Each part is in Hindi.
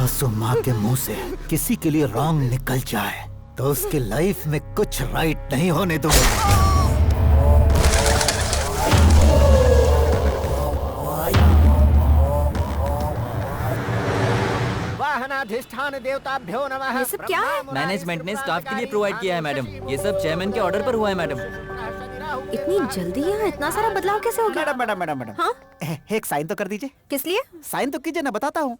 सासू माँ के मुंह से किसी के लिए रॉन्ग निकल जाए तो उसकी लाइफ में कुछ राइट नहीं होने दूंगा। देवताभ्यो नमः। ये सब क्या है? मैनेजमेंट ने स्टाफ के लिए प्रोवाइड किया है मैडम। ये सब चेयरमैन के ऑर्डर पर हुआ है मैडम। इतनी जल्दी यहाँ इतना सारा बदलाव कैसे हो गया? मैडम हाँ? एक साइन तो कर दीजिए। किस लिए? साइन तो कीजिए ना, बताता हूँ।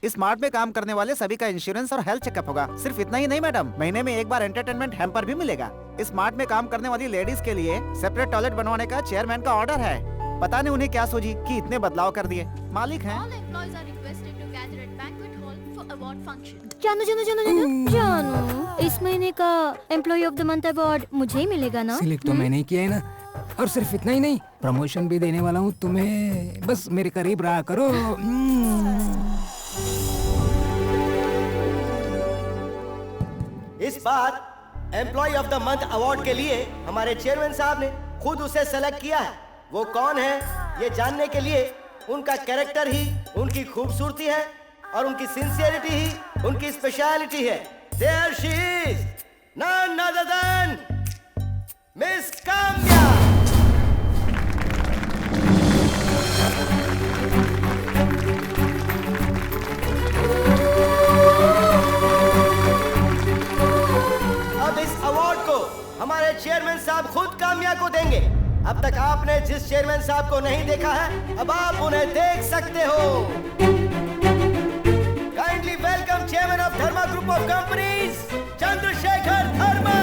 इस मार्ट में काम करने वाले सभी का इंश्योरेंस और हेल्थ चेकअप होगा। सिर्फ इतना ही नहीं मैडम, महीने में एक बार एंटरटेनमेंट हैम्पर भी मिलेगा। इस मार्ट में काम करने वाली लेडीज के लिए सेपरेट टॉयलेट बनवाने का चेयरमैन का ऑर्डर है। पता नहीं उन्हें क्या सूझी कि इतने बदलाव कर दिए। मालिक हैं। जानू, इस महीने का employee of the month award मुझे ही मिलेगा ना? सिलेक्ट तो मैंने ही किया है ना। और सिर्फ इतना ही नहीं, प्रमोशन भी देने वाला हूँ तुम्हें। बस मेरे करीब रहा करो। इस बार employee of the month award के लिए हमारे चेयरमैन साहब ने खुद उसे सेलेक्ट किया है। वो कौन है ये जानने के लिए उनका कैरेक्टर ही उनकी खूबसूरती है और उनकी सिंसियरिटी ही उनकी स्पेशलिटी है। There she is, none other than Miss Kamya. अब इस अवार्ड को हमारे चेयरमैन साहब खुद काम्या को देंगे। अब तक आपने जिस चेयरमैन साहब को नहीं देखा है, अब आप उन्हें देख सकते हो। Kindly welcome chairman of Dharma group of companies, Chandrashekhar Dharma.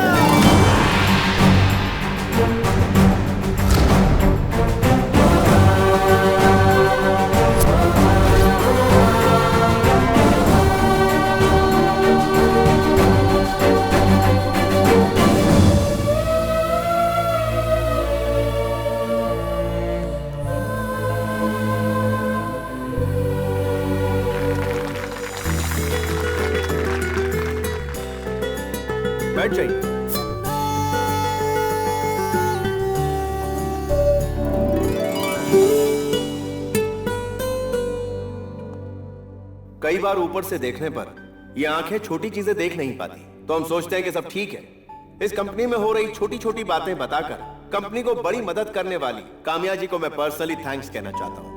बैठ जाइए। कई बार ऊपर से देखने पर ये आंखें छोटी चीजें देख नहीं पाती, तो हम सोचते हैं कि सब ठीक है। इस कंपनी में हो रही छोटी छोटी बातें बताकर कंपनी को बड़ी मदद करने वाली काम्या जी को मैं पर्सनली थैंक्स कहना चाहता हूं।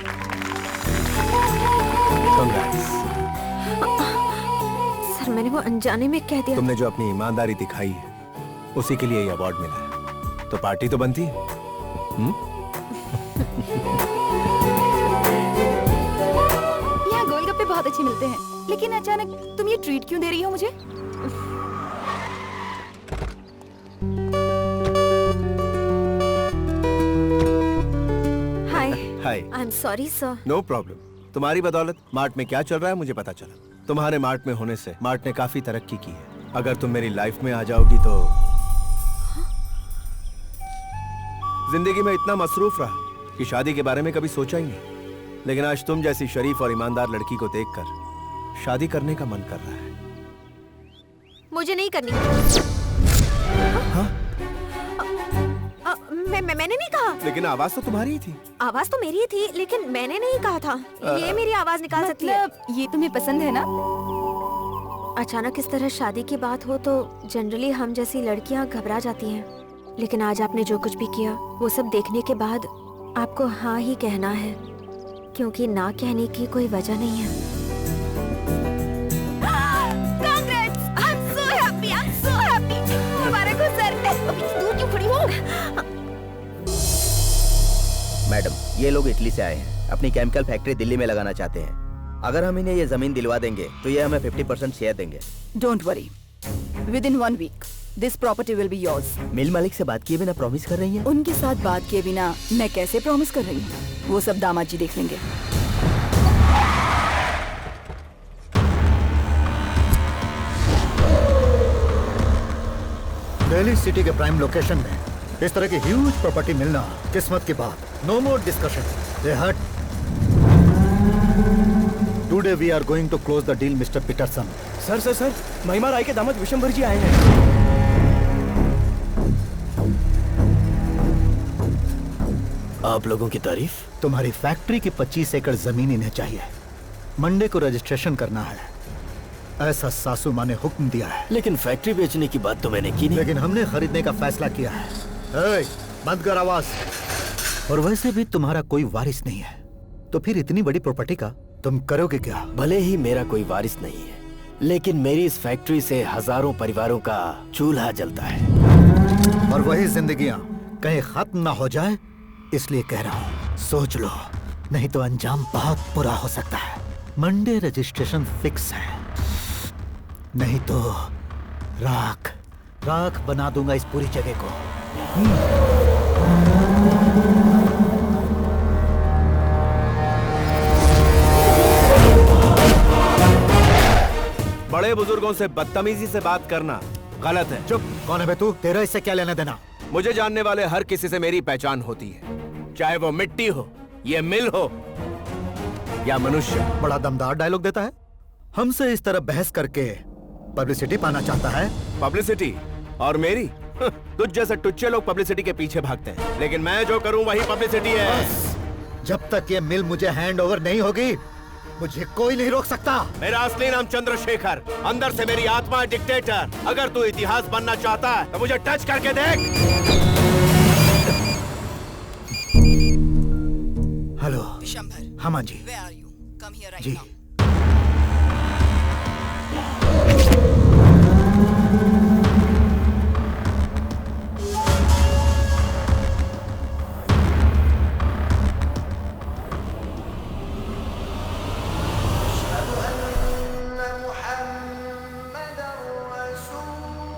सर, मैंने वो अनजाने में कह दिया। तुमने जो अपनी ईमानदारी दिखाई है उसी के लिए ये अवार्ड मिला है, तो पार्टी तो बनती। यहाँ गोलगप्पे बहुत अच्छे मिलते हैं, लेकिन अचानक तुम ये ट्रीट क्यों दे रही हो मुझे? Hi. Hi. I am sorry sir. No problem. तुम्हारी बदौलत मार्ट में क्या चल रहा है मुझे पता चला। तुम्हारे मार्ट में होने से मार्ट ने काफी तरक्की की है। अगर तुम मेरी लाइफ में आ जाओगी तो जिंदगी में इतना मसरूफ रहा कि शादी के बारे में कभी सोचा ही नहीं, लेकिन आज तुम जैसी शरीफ और ईमानदार लड़की को देखकर शादी करने का मन कर रहा है। मुझे नहीं करनी। हाँ? मैंने नहीं कहा। लेकिन आवाज तो तुम्हारी ही थी। आवाज तो मेरी ही थी, लेकिन मैंने नहीं कहा था। ये मेरी आवाज निकाल सकती है। ये तुम्हें पसंद है ना? अचानक इस तरह शादी की बात हो तो जनरली हम जैसी लड़कियां घबरा जाती हैं, लेकिन आज आपने जो कुछ भी किया वो सब देखने के बाद आपको हाँ ही कहना है, क्योंकि ना कहने की कोई वजह नहीं है। Congrats! I'm so happy! I'm so happy! मुबारक हो सर। अभी दूर क्यों खड़ी हो? मैडम, ये लोग इटली से आए हैं, अपनी केमिकल फैक्ट्री दिल्ली में लगाना चाहते हैं। अगर हम इन्हें ये जमीन दिलवा देंगे तो ये हमें 50% शेयर देंगे। Don't worry. Within 1 week, this property will be yours. मिल मालिक से बात किए बिना प्रॉमिस कर रही हैं? उनके साथ बात किए बिना मैं कैसे प्रॉमिस कर रही हूँ? वो सब दामाद जी देख लेंगे। दिल्ली सिटी के प्राइम लोकेशन में इस तरह की ह्यूज प्रॉपर्टी मिलना किस्मत की बात। No more discussion. They hut. Today we are going to close the deal mister Peterson. Sir, Mahima Rai के दामाद विशंबर जी आए हैं। आप लोगों की तारीफ। तुम्हारी फैक्ट्री की 25 एकड़ जमीन इन्हें चाहिए। मंडे को रजिस्ट्रेशन करना है। ऐसा सासू माँ ने हुक्म दिया है। लेकिन फैक्ट्री बेचने की बात तो मैंने की नहीं। लेकिन हमने खरीदने का फैसला किया है। बंद कर आवाज। और वैसे भी तुम्हारा कोई वारिस नहीं है, तो फिर इतनी बड़ी प्रॉपर्टी का तुम करोगे क्या? भले ही मेरा कोई वारिस नहीं है, लेकिन मेरी इस फैक्ट्री से हजारों परिवारों का चूल्हा जलता है। और वही जिंदगियां कहीं खत्म ना हो जाए, इसलिए कह रहा हूँ सोच लो, नहीं तो अंजाम बहुत बुरा हो सकता है। मंडे रजिस्ट्रेशन फिक्स है, नहीं तो राख राख बना दूंगा इस पूरी जगह को। बड़े बुजुर्गों से बदतमीजी से बात करना गलत है। चुप, कौन है बे तू? तेरा इससे क्या लेना देना? मुझे जानने वाले हर किसी से मेरी पहचान होती है, चाहे वो मिट्टी हो, ये मिल हो या मनुष्य। बड़ा दमदार डायलॉग देता है। हमसे इस तरह बहस करके पब्लिसिटी पाना चाहता है। पब्लिसिटी? और मेरी? तुझ जैसे टुच्चे लोग पब्लिसिटी के पीछे भागते हैं, लेकिन मैं जो करूं वही पब्लिसिटी है। जब तक ये मिल मुझे हैंड ओवर नहीं होगी, मुझे कोई नहीं रोक सकता। मेरा असली नाम चंद्रशेखर, अंदर से मेरी आत्मा है डिक्टेटर। अगर तू इतिहास बनना चाहता है तो मुझे टच करके देख। हेलो हाँ जी जी।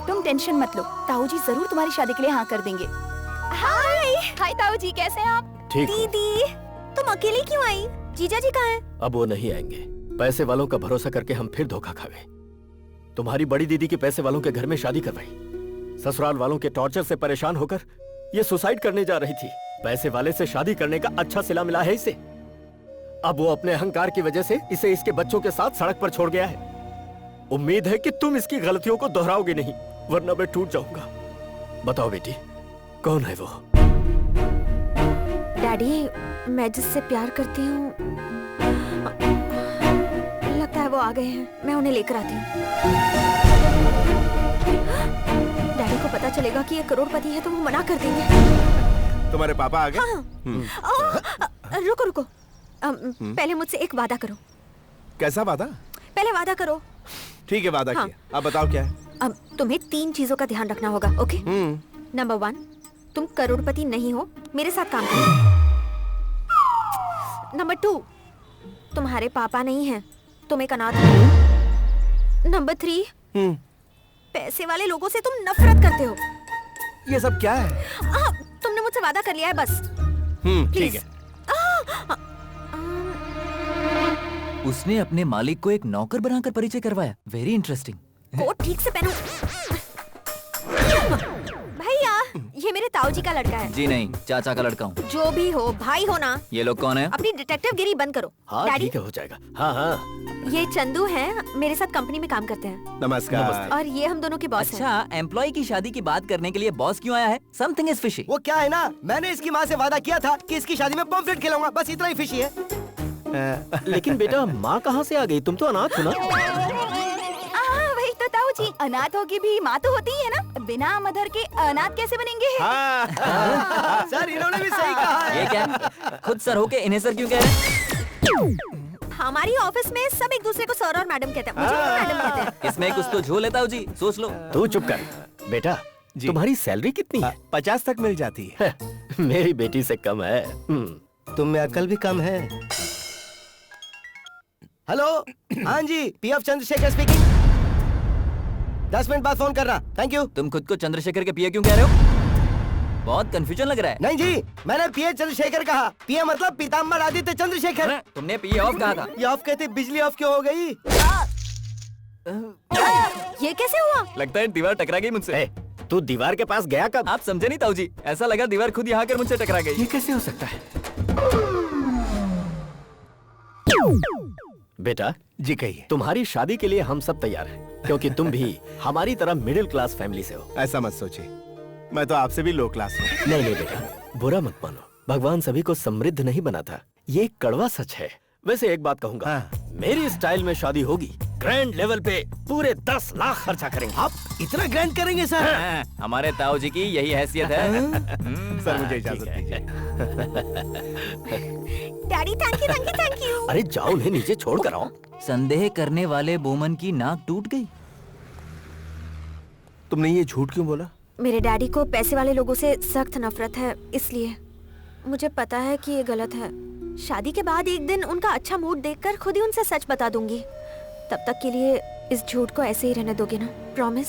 तुम टेंशन मत लो, ताऊ जी जरूर तुम्हारी शादी के लिए हाँ कर देंगे। हाय हाय ताऊ जी, कैसे हैं आप? ठीक हूँ। दीदी तुम अकेले क्यों आई? जीजा जी कहाँ हैं? अब वो नहीं आएंगे। पैसे वालों का भरोसा करके हम फिर धोखा खा गए। तुम्हारी बड़ी दीदी की पैसे वालों के घर में शादी करवाई। ससुराल वालों के टॉर्चर से परेशान होकर ये सुसाइड करने जा रही थी। पैसे वाले से शादी करने का अच्छा सिला मिला है इसे। अब वो अपने अहंकार की वजह से इसे इसके बच्चों के साथ सड़क पर छोड़ गया है। उम्मीद है कि तुम इसकी गलतियों को दोहराओगे नहीं, वरना मैं टूट जाऊंगा। बताओ बेटी, कौन है वो? डैडी, मैं जिससे प्यार करती हूँ, लगता है वो आ गए हैं। मैं उन्हें लेकर आती हूँ। डैडी को पता चलेगा कि ये करोड़पति है तो वो मना कर देंगे। तुम्हारे पापा आ गए? हाँ। रुको रुको, पहले मुझसे एक वादा करो। कैसा वादा? पहले वादा करो। ठीक है, वादा हाँ। किया। अब बताओ क्या है? अब तुम्हें 3 चीजों का ध्यान रखना होगा, ओके? नंबर 1, तुम करोड़पति नहीं हो, मेरे साथ काम करो। नंबर 2, तुम्हारे पापा नहीं हैं, तुम एक अनाथ हो। नंबर 3, पैसे वाले लोगों से तुम नफरत करते हो। ये सब क्या है? तुमने मुझसे वादा कर लिया है, बस। ठीक है। उसने अपने मालिक को एक नौकर बनाकर परिचय करवाया। Very interesting. कोट ठीक से पहनो। भैया, ये मेरे ताऊ जी का लड़का है। जी नहीं, चाचा का लड़का हूँ। जो भी हो, भाई हो ना। ये लोग कौन है? अपनी डिटेक्टिव गिरी बंद करो। हाँ ठीक है, हो जाएगा। हाँ हाँ। ये चंदू हैं, मेरे साथ कंपनी में काम करते हैं। नमस्कार। और ये हम दोनों के बॉस हैं। अच्छा, एम्प्लॉय की शादी की बात करने के लिए बॉस क्यों आया है? Something is fishy. वो क्या है ना, मैंने इसकी माँ से वादा किया था कि इसकी शादी में पॉम्फ्रेट खिलाऊंगा, बस इतना ही फिशी है। लेकिन बेटा, माँ कहाँ से आ गई? तुम तो अनाथ हो ना? वही तो ताऊ जी, अनाथ होगी भी माँ तो होती ही है ना। बिना मदर के अनाथ कैसे बनेंगे? सर, इन्होंने भी सही कहा है। ये क्या? खुद सर होके इन्हें सर क्यों कह रहे हैं? हमारी ऑफिस में सब एक दूसरे को सर और मैडम कहते हैं। मुझे भी मैडम कहते हैं। इसमें कुछ तो झोल है ताऊ जी, सोच लो। तू चुप कर। बेटा, तुम्हारी सैलरी कितनी है? 50 तक मिल जाती है। मेरी बेटी से कम है। तुम में अकल भी कम है। हेलो, हाँ जी, पीएफ चंद्रशेखर स्पीकिंग। 10 मिनट बाद फोन कर रहा। Thank you. तुम खुद को चंद्रशेखर के पीए क्यों कह रहे हो? बहुत कंफ्यूजन लग रहा है। नहीं जी, मैंने पीए चंद्रशेखर कहा। पीए मतलब पीताम्बर आदित्य चंद्रशेखर। तुमने पीए ऑफ कहा था। ये ऑफ कहते बिजली ऑफ क्यों हो गई? ये कैसे हुआ? लगता है दीवार टकरा गई मुझसे। तू दीवार के पास गया कब? आप समझे नहीं ताऊ जी, ऐसा लगा दीवार खुद यहाँ आकर मुझसे टकरा गई। ये कैसे हो सकता है? बेटा जी कहिए। तुम्हारी शादी के लिए हम सब तैयार हैं, क्योंकि तुम भी हमारी तरह मिडिल क्लास फैमिली से हो। ऐसा मत सोचिए, मैं तो आपसे भी लो क्लास हूँ। नहीं नहीं बेटा, बुरा मत मानो। भगवान सभी को समृद्ध नहीं बनाता, ये एक कड़वा सच है। वैसे एक बात कहूंगा, मेरी स्टाइल में शादी होगी ग्रैंड लेवल पे पूरे 10 लाख खर्चा करेंगे। आप इतना ग्रैंड करेंगे सर? हमारे ताऊ जी की यही हैसियत है। सर मुझे इजाजत दीजिए। Daddy thank you thank you thank you. अरे जाओ, उन्हें नीचे छोड़ कर आओ। संदेह करने वाले बोमन की नाक टूट गई। तुमने ये झूठ क्यों बोला? मेरे डैडी को पैसे वाले लोगों से सख्त नफरत है, इसलिए। मुझे पता है कि ये गलत है। शादी के बाद एक दिन उनका अच्छा मूड देखकर खुद ही उनसे सच बता दूंगी। तब तक के लिए इस झूठ को ऐसे ही रहने दोगे ना? प्रॉमिस?